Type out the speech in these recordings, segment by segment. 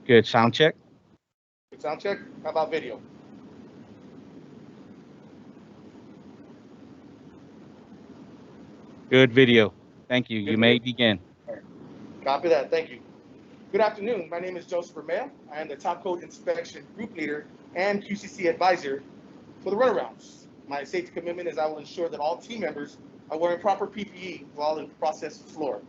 Good. Sound check. Good sound check. How about video? Good video. Thank you. Good You video. may begin. All right. Copy that. Thank you. Good afternoon. My name is Joseph Romeo. I am the Top Code Inspection Group Leader and QCC Advisor for the Runarounds. My safety commitment is I will ensure that all team members are wearing proper PPE while in the process floor.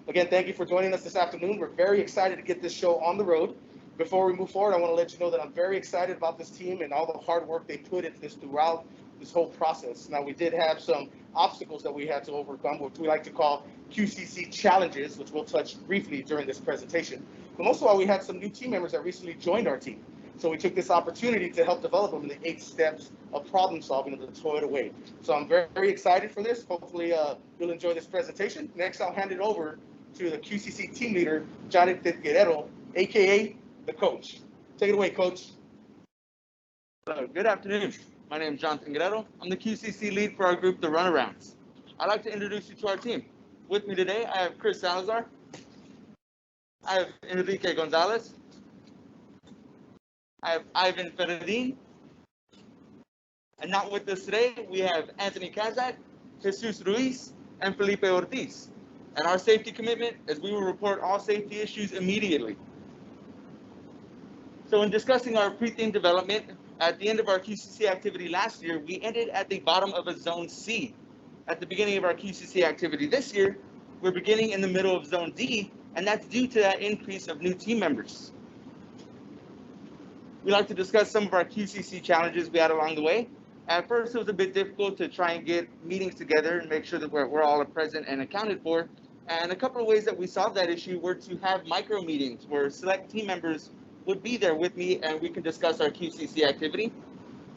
Again, thank you for joining us this afternoon. We're very excited to get this show on the road. Before we move forward, I want to let you know that I'm very excited about this team and all the hard work they put into this throughout this whole process. Now, we did have some obstacles that we had to overcome, which we like to call QCC challenges, which we'll touch briefly during this presentation. But most of all, we had some new team members that recently joined our team. So we took this opportunity to help develop them in the 8 steps of problem solving of the Toyota way. So I'm very, very excited for this. Hopefully you'll enjoy this presentation. Next, I'll hand it over to the QCC team leader, Jonathan Guerrero, AKA the coach. Take it away, coach. Hello, good afternoon. My name is Jonathan Guerrero. I'm the QCC lead for our group, the Runarounds. I'd like to introduce you to our team. With me today, I have Chris Salazar. I have Enrique Gonzalez. I have Ivan Ferradin. And not with us today, we have Anthony Kazak, Jesus Ruiz, and Felipe Ortiz. And our safety commitment is we will report all safety issues immediately. So in discussing our pre-theme development, at the end of our QCC activity last year, we ended at the bottom of a Zone C. At the beginning of our QCC activity this year, we're beginning in the middle of Zone D, and that's due to that increase of new team members. We'd like to discuss some of our QCC challenges we had along the way. At first, it was a bit difficult to try and get meetings together and make sure that we're all present and accounted for. And a couple of ways that we solved that issue were to have micro meetings where select team members would be there with me and we can discuss our QCC activity.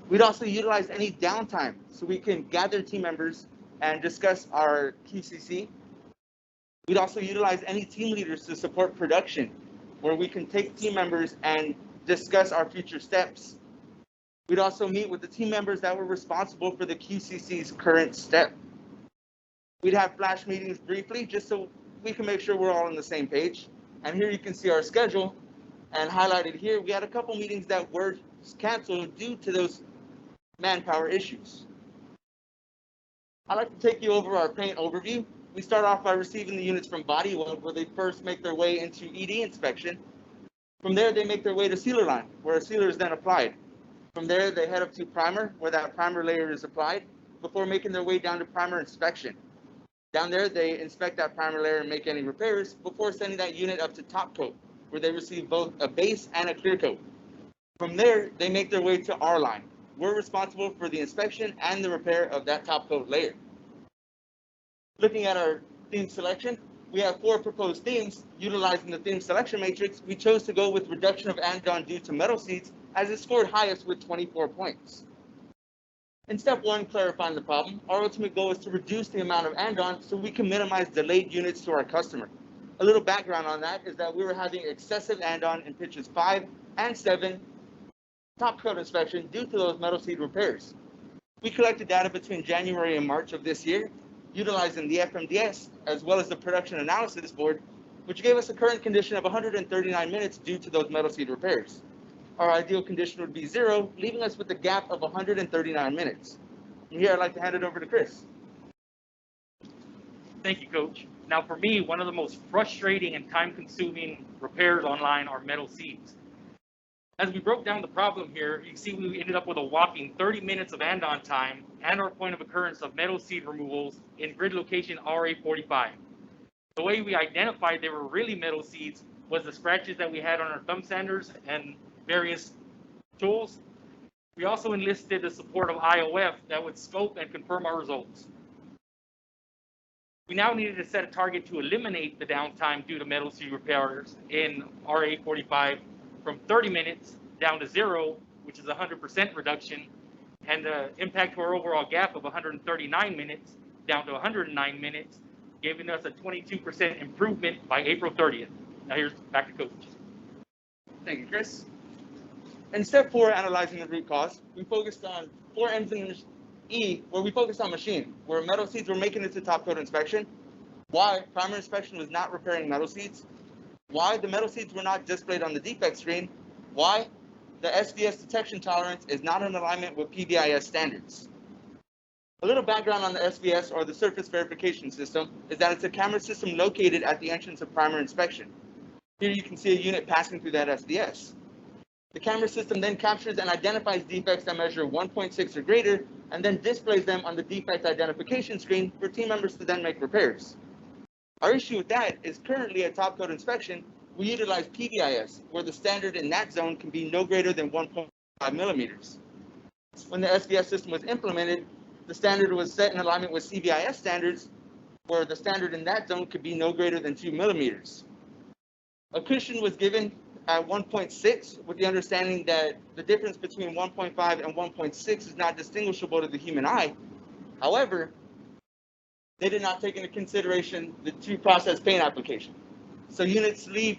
We'd also utilize any downtime so we can gather team members and discuss our QCC. We'd also utilize any team leaders to support production where we can take team members and discuss our future steps. We'd also meet with the team members that were responsible for the QCC's current step. We'd have flash meetings briefly just so we can make sure we're all on the same page. And here you can see our schedule. And highlighted here, we had a couple meetings that were canceled due to those manpower issues. I'd like to take you over our paint overview. We start off by receiving the units from body where they first make their way into ED inspection. From there, they make their way to sealer line, where a sealer is then applied. From there, they head up to primer, where that primer layer is applied, before making their way down to primer inspection. Down there, they inspect that primer layer and make any repairs before sending that unit up to top coat, where they receive both a base and a clear coat. From there, they make their way to our line. We're responsible for the inspection and the repair of that top coat layer. Looking at our theme selection, we have 4 proposed themes. Utilizing the theme selection matrix, we chose to go with reduction of andon due to metal seats as it scored highest with 24 points. In step 1, clarifying the problem, our ultimate goal is to reduce the amount of andon so we can minimize delayed units to our customer. A little background on that is that we were having excessive andon in pitches 5 and 7 top coat inspection due to those metal seat repairs. We collected data between January and March of this year, utilizing the FMDS as well as the production analysis board, which gave us a current condition of 139 minutes due to those metal seat repairs. Our ideal condition would be 0, leaving us with a gap of 139 minutes. And here I'd like to hand it over to Chris. Thank you, Coach. Now for me, one of the most frustrating and time-consuming repairs online are metal seats. As we broke down the problem here, you can see we ended up with a whopping 30 minutes of andon time and our point of occurrence of metal seat removals in grid location RA45. The way we identified they were really metal seats was the scratches that we had on our thumb sanders and various tools. We also enlisted the support of IOF that would scope and confirm our results. We now needed to set a target to eliminate the downtime due to metal seat repairs in RA45 from 30 minutes down to 0, which is a 100% reduction, and the impact to our overall gap of 139 minutes down to 109 minutes, giving us a 22% improvement by April 30th. Now here's back to Coach. Thank you, Chris. In step 4, analyzing the root cause, we focused on 4 engine E, where we focused on machine, where metal seats were making it to top coat inspection. Why? Primer inspection was not repairing metal seats. Why the metal seeds were not displayed on the defect screen? Why the SVS detection tolerance is not in alignment with PBIS standards. A little background on the SVS, or the Surface Verification System, is that it's a camera system located at the entrance of primer inspection. Here you can see a unit passing through that SVS. The camera system then captures and identifies defects that measure 1.6 or greater, and then displays them on the defect identification screen for team members to then make repairs. Our issue with that is currently at top coat inspection, we utilize PBIS, where the standard in that zone can be no greater than 1.5 millimeters. When the SVS system was implemented, the standard was set in alignment with CBIS standards, where the standard in that zone could be no greater than 2 millimeters. A cushion was given at 1.6 with the understanding that the difference between 1.5 and 1.6 is not distinguishable to the human eye. However, they did not take into consideration the two-process paint application. So units leave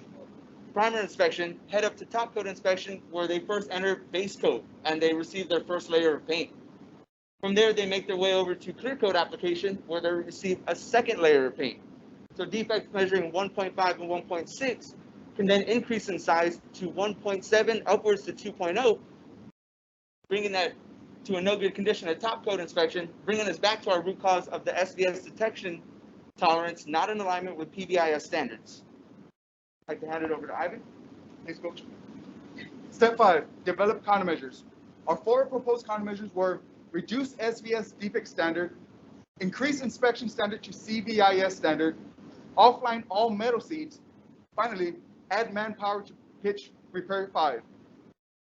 primer inspection, head up to top coat inspection, where they first enter base coat and they receive their first layer of paint. From there, they make their way over to clear coat application, where they receive a second layer of paint. So defects measuring 1.5 and 1.6 can then increase in size to 1.7 upwards to 2.0, bringing that to a no good condition at top coat inspection, bringing us back to our root cause of the SVS detection tolerance not in alignment with PBIS standards. I'd like to hand it over to Ivan. Thanks, Coach. Step 5, develop countermeasures. Our 4 proposed countermeasures were reduce SVS defect standard, increase inspection standard to CBIS standard, offline all metal seeds, finally, add manpower to pitch repair 5.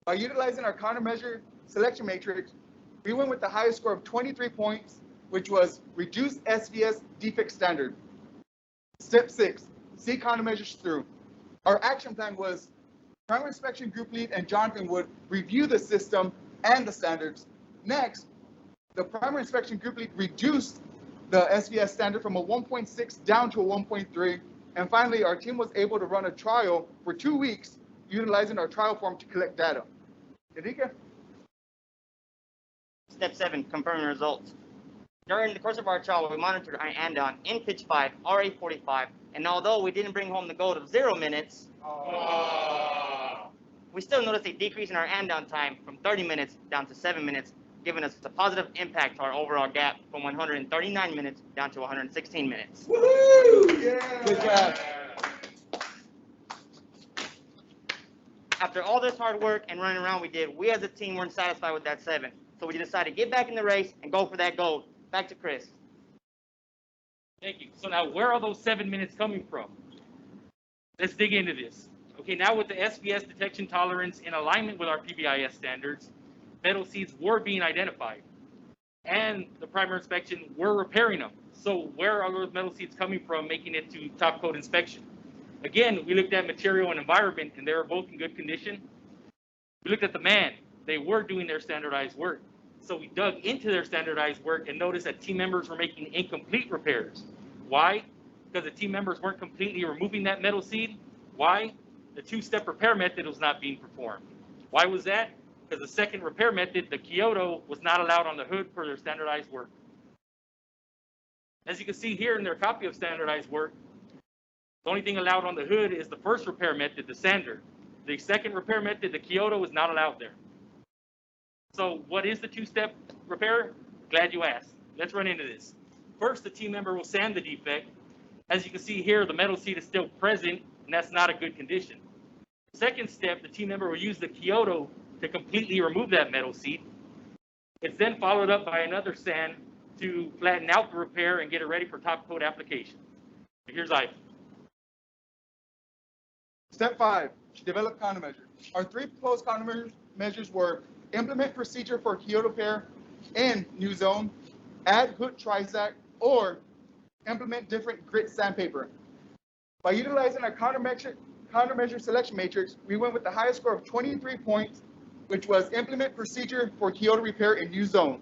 By utilizing our countermeasure selection matrix, we went with the highest score of 23 points, which was reduce SVS defect standard. Step 6, see countermeasures through. Our action plan was primer inspection group lead and Jonathan would review the system and the standards. Next, the primer inspection group lead reduced the SVS standard from a 1.6 down to a 1.3. And finally, our team was able to run a trial for 2 weeks utilizing our trial form to collect data. Enrique? Step 7, confirming results. During the course of our trial, we monitored our andon in pitch 5, RA45, and although we didn't bring home the gold of 0 minutes, we still noticed a decrease in our andon time from 30 minutes down to 7 minutes, giving us a positive impact to our overall gap from 139 minutes down to 116 minutes. Woohoo! Yeah! Good job. After all this hard work and running around we did, we as a team weren't satisfied with that 7. So we decided to get back in the race and go for that gold. Back to Chris. Thank you. So now, where are those 7 minutes coming from? Let's dig into this. Okay, now with the SVS detection tolerance in alignment with our PBIS standards, metal seeds were being identified, and the primer inspection were repairing them. So where are those metal seeds coming from, making it to top coat inspection? Again, we looked at material and environment, and they were both in good condition. We looked at the man. They were doing their standardized work. So we dug into their standardized work and noticed that team members were making incomplete repairs. Why? Because the team members weren't completely removing that metal seed. Why? The 2-step repair method was not being performed. Why was that? Because the second repair method, the Kyoto, was not allowed on the hood for their standardized work. As you can see here in their copy of standardized work, the only thing allowed on the hood is the first repair method, the sander. The second repair method, the Kyoto, is not allowed there. So what is the 2-step repair? Glad you asked. Let's run into this. First, the team member will sand the defect. As you can see here, the metal seed is still present, and that's not a good condition. Second step, the team member will use the Kyoto to completely remove that metal seed. It's then followed up by another sand to flatten out the repair and get it ready for top coat application. Here's Ivan. Step 5, develop countermeasures. Our 3 proposed countermeasures were implement procedure for Kyoto repair in new zone, add hood tri-stack, or implement different grit sandpaper. By utilizing our countermeasure selection matrix, we went with the highest score of 23 points, which was implement procedure for Kyoto repair in new zone.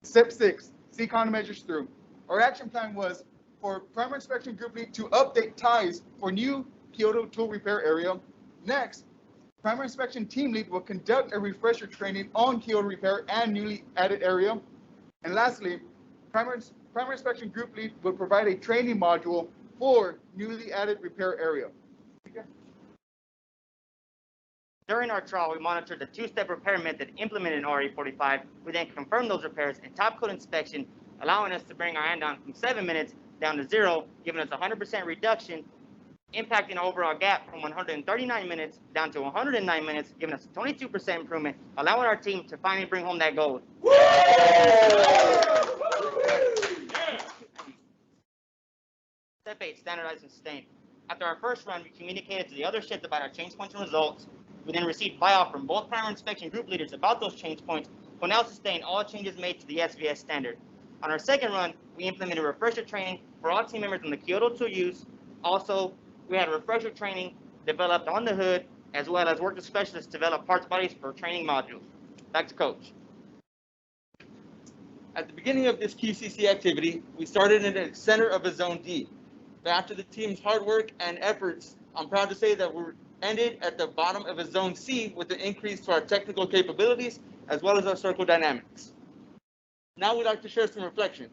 Step 6, see countermeasures through. Our action plan was for primer inspection group lead to update ties for new Kyoto tool repair area. Next, primer inspection team lead will conduct a refresher training on Kyoto repair and newly added area. And lastly, primer inspection group lead will provide a training module for newly added repair area. During our trial, we monitored the two-step repair method implemented in RE45. We then confirmed those repairs in top coat inspection, allowing us to bring our andon from 7 minutes down to 0, giving us a 100% reduction, impacting our overall gap from 139 minutes down to 109 minutes, giving us a 22% improvement, allowing our team to finally bring home that gold. Step 8, standardize and sustain. After our first run, we communicated to the other shift about our change points and results. We then received buy-off from both primer inspection group leaders about those change points, who now sustain all changes made to the SVS standard. On our second run, we implemented refresher training for all team members on the Kyoto tool use. Also, we had refresher training developed on the hood, as well as worked with specialists to develop parts bodies for training modules. Back to Coach. At the beginning of this QCC activity, we started in the center of a Zone D. But after the team's hard work and efforts, I'm proud to say that we're ended at the bottom of a Zone C with an increase to our technical capabilities as well as our circle dynamics. Now we'd like to share some reflection.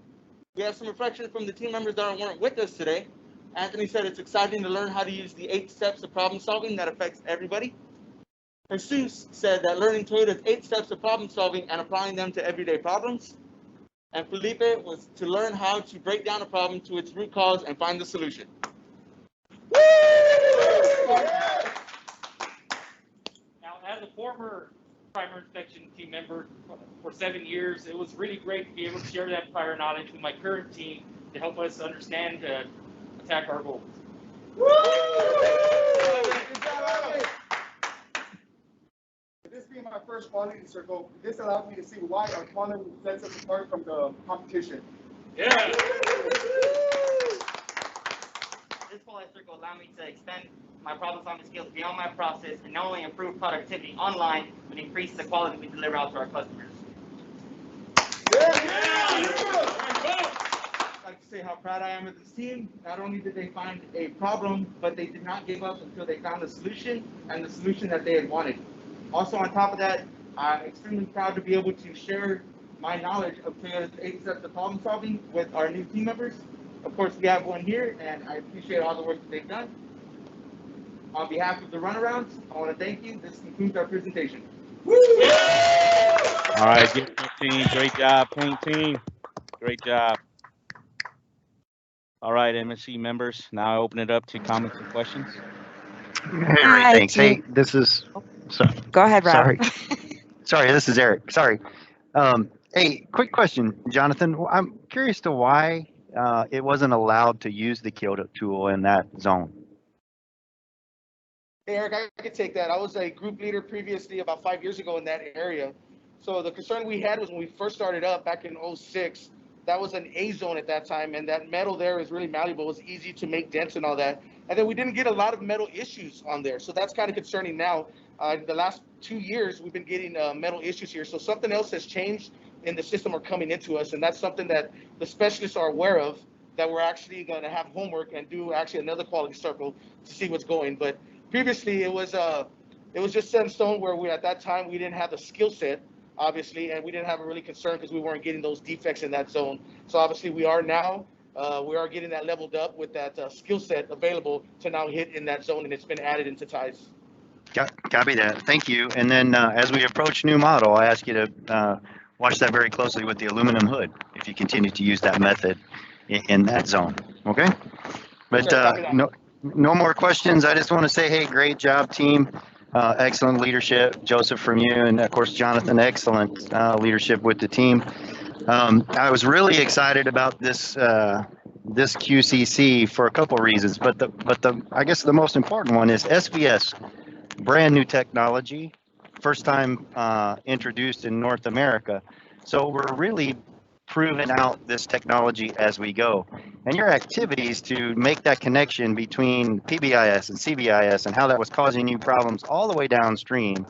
We have some reflection from the team members that weren't with us today. Anthony said it's exciting to learn how to use the 8 steps of problem solving that affects everybody. Jesus said that learning Toyota's 8 steps of problem solving and applying them to everyday problems. And Felipe was to learn how to break down a problem to its root cause and find the solution. Now, as a former primer inspection team member for 7 years, it was really great to be able to share that prior knowledge with my current team to help us understand attack our goals. This being my first quality circle, this allowed me to see why our quality sets us apart from the competition. Yeah. This quality circle allowed me to extend my problem solving skills beyond my process and not only improve productivity online, but increase the quality we deliver out to our customers. I'd like to say how proud I am of this team. Not only did they find a problem, but they did not give up until they found a solution and the solution that they had wanted. Also, on top of that, I'm extremely proud to be able to share my knowledge of Toyota's 8 steps of problem solving with our new team members. Of course, we have one here, and I appreciate all the work that they've done. On behalf of the Runarounds, I want to thank you. This concludes our presentation. All right, good team. Great job, Paint Team. Great job. All right, MSC members, now I open it up to comments and questions. Hi, thanks. Hey, this is. Go ahead, Rob. Sorry, this is Eric. Sorry. Hey, quick question, Jonathan. I'm curious to why it wasn't allowed to use the Kyoto tool in that zone. Hey, Eric, I could take that. I was a group leader previously about 5 years ago in that area. So the concern we had was when we first started up back in 06, that was an A zone at that time, and that metal there is really malleable. It was easy to make dents and all that. And then we didn't get a lot of metal issues on there. So that's kind of concerning now. The last 2 years, we've been getting metal issues here. So something else has changed in the system or coming into us. And that's something that the specialists are aware of, that we're actually going to have homework and do actually another quality circle to see what's going. But previously, it was just set in stone where at that time, we didn't have the skill set, obviously, and we didn't have a really concern because we weren't getting those defects in that zone. So obviously, we are now. We are getting that leveled up with that skill set available to now hit in that zone, and it's been added into ties. Copy that. Thank you. And then as we approach new model, I ask you to watch that very closely with the aluminum hood if you continue to use that method in that zone. Okay? But no more questions. I just want to say, hey, great job, team. Excellent leadership, Joseph, from you, and of course, Jonathan, excellent leadership with the team. I was really excited about this this QCC for a couple of reasons, but I guess the most important one is SVS, brand new technology, first time introduced in North America. So we're really proving out this technology as we go. And your activities to make that connection between PBIS and CBIS and how that was causing you problems all the way downstream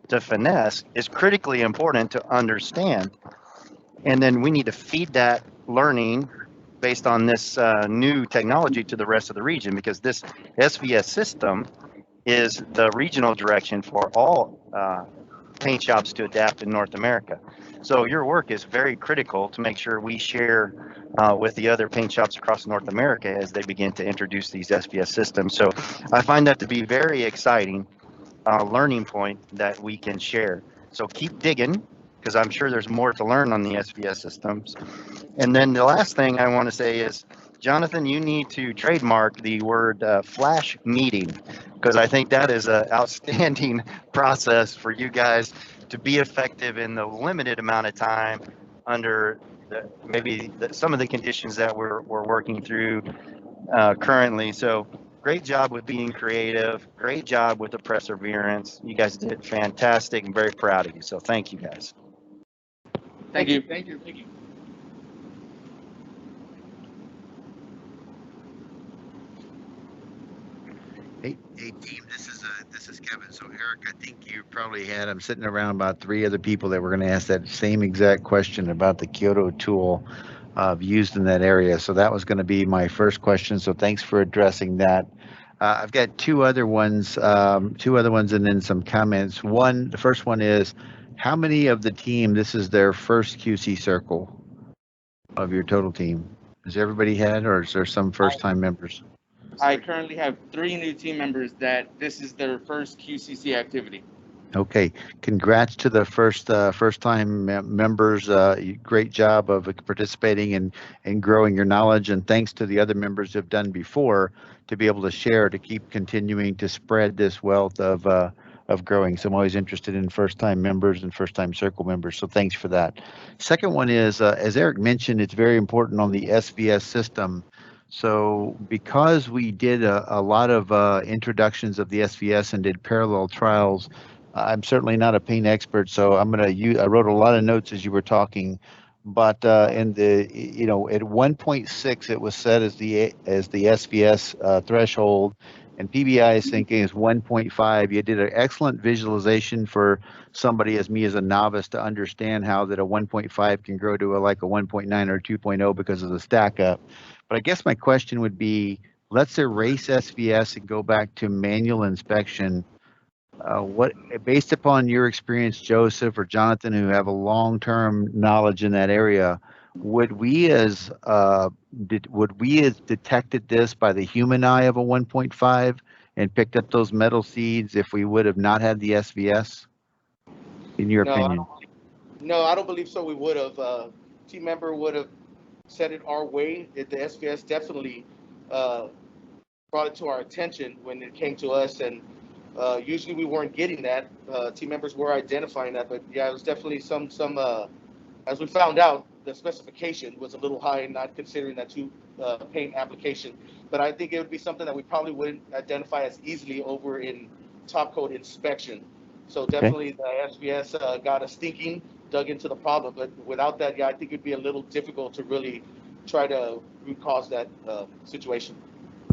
to finesse is critically important to understand. And then we need to feed that learning based on this new technology to the rest of the region, because this SVS system is the regional direction for all paint shops to adapt in North America. So your work is very critical to make sure we share with the other paint shops across North America as they begin to introduce these SVS systems. So I find that to be very exciting learning point that we can share. So keep digging, because I'm sure there's more to learn on the SVS systems. And then the last thing I want to say is, Jonathan, you need to trademark the word flash meeting, because I think that is an outstanding process for you guys to be effective in the limited amount of time under some of the conditions that we're working through currently. So great job with being creative. Great job with the perseverance. You guys did fantastic. I'm very proud of you. So thank you guys. Thank you. Thank you. Hey team, this is Kevin. So Eric, I think you probably had, I'm sitting around about 3 other people that were going to ask that same exact question about the Kyoto tool used in that area. So that was going to be my first question. So thanks for addressing that. I've got two other ones, and then some comments. The first one is, how many of the team, this is their first QC circle of your total team? Has everybody had, or is there some first-time members? I currently have 3 new team members that this is their first QCC activity. Okay, congrats to the first-time members. Great job of participating and growing your knowledge, and thanks to the other members who have done before to be able to share, to keep continuing to spread this wealth of growing. So I'm always interested in first-time members and first-time circle members, so thanks for that. Second one is, as Eric mentioned, it's very important on the SVS system. So because we did a lot of introductions of the SVS and did parallel trials, I'm certainly not a paint expert, so I wrote a lot of notes as you were talking, but in the, at 1.6 it was set as the SVS threshold, and PBI is thinking is 1.5. You did an excellent visualization for somebody as me as a novice to understand how that a 1.5 can grow to like a 1.9 or 2.0 because of the stack up. But I guess my question would be, let's erase SVS and go back to manual inspection. What, based upon your experience, Joseph or Jonathan, who have a long-term knowledge in that area, would we as detected this by the human eye of a 1.5 and picked up those metal seeds if we would have not had the SVS? In your opinion? No, I don't believe so. We would have. Team member would have set it our way. The SVS definitely brought it to our attention when it came to us, and usually we weren't getting that. Team members were identifying that, but yeah, it was definitely some as we found out, the specification was a little high, not considering that paint application. But I think it would be something that we probably wouldn't identify as easily over in top coat inspection. So definitely the SVS got us thinking, dug into the problem, but without that, yeah, I think it'd be a little difficult to really try to root cause that situation.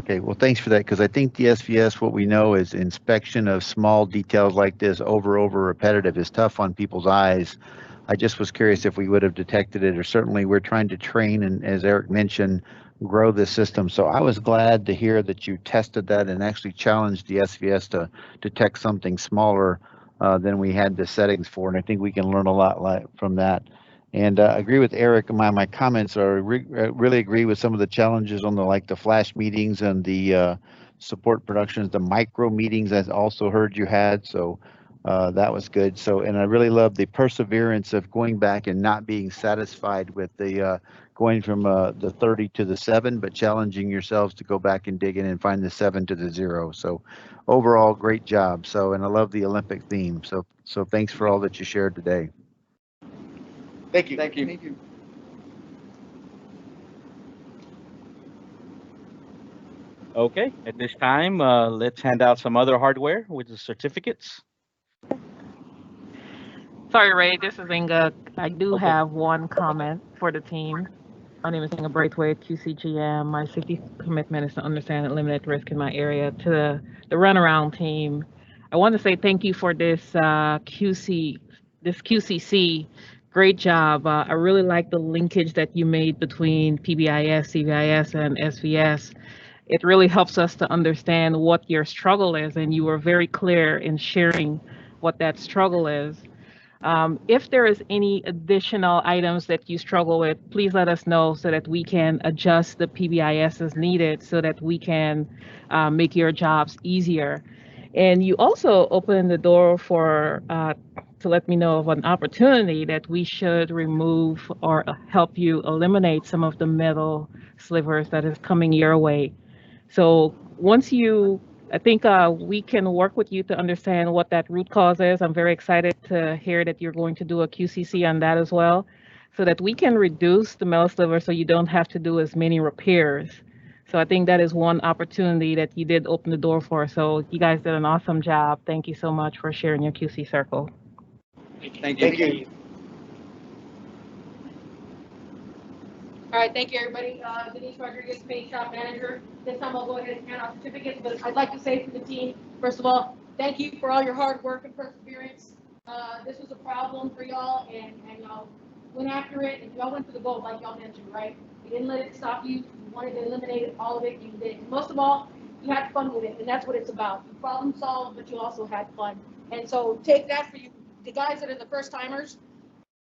Okay, well, thanks for that, because I think the SVS, what we know is inspection of small details like this over repetitive is tough on people's eyes. I just was curious if we would have detected it, or certainly we're trying to train and, as Eric mentioned, grow this system. So I was glad to hear that you tested that and actually challenged the SVS to detect something smaller than we had the settings for, and I think we can learn a lot from that. And agree with Eric. My comments are really agree with some of the challenges on the flash meetings and the support productions, the micro meetings. I also heard you had, so that was good. So, and I really love the perseverance of going back and not being satisfied with the going from the 30 to the 7, but challenging yourselves to go back and dig in and find the 7 to the 0. So overall, great job. So, and I love the Olympic theme. So thanks for all that you shared today. Thank you. Thank you. Thank you. Okay, at this time, let's hand out some other hardware with the certificates. Sorry, Ray, this is Inga. I do have one comment for the team. My name is Inga Braithwaite, QCGM. My safety commitment is to understand and eliminate risk in my area. To the Runaround team, I want to say thank you for this QCC. Great job. I really like the linkage that you made between PBIS, CVIS, and SVS. It really helps us to understand what your struggle is, and you were very clear in sharing what that struggle is. If there is any additional items that you struggle with, please let us know so that we can adjust the PBIS as needed so that we can make your jobs easier. And you also open the door for to let me know of an opportunity that we should remove or help you eliminate some of the metal slivers that is coming your way. So once you, I think we can work with you to understand what that root cause is. I'm very excited to hear that you're going to do a QCC on that as well, so that we can reduce the metal sliver so you don't have to do as many repairs. So I think that is one opportunity that you did open the door for. So you guys did an awesome job. Thank you so much for sharing your QC circle. Thank you. Thank you. All right, thank you, everybody. Denise Rodriguez, paint shop manager. This time I'll go ahead and hand out certificates, but I'd like to say to the team, first of all, thank you for all your hard work and perseverance. This was a problem for y'all, and y'all went after it, and y'all went for the goal, like y'all mentioned, right? You didn't let it stop you. You wanted to eliminate it, all of it. You did. And most of all, you had fun with it, and that's what it's about. You problem solved, but you also had fun. And so take that for you, the guys that are the first timers.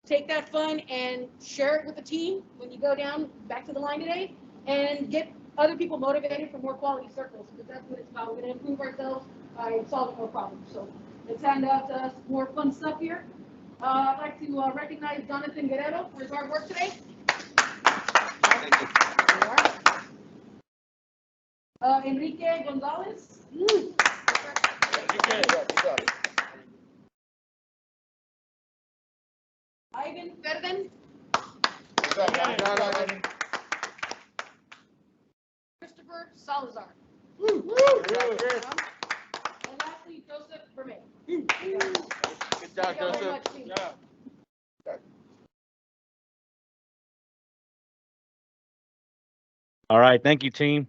Take that fun and share it with the team when you go down back to the line today, and get other people motivated for more quality circles, because that's what it's about. We're going to improve ourselves by solving more problems. So let's hand out some more fun stuff here. I'd like to recognize Jonathan Guerrero for his hard work today. Thank you. Enrique Gonzalez. Ivan Ferden. Christopher Salazar. And lastly, Joseph Vermeer. Good job, Thank you all very Joseph. much, team. All right, thank you, team.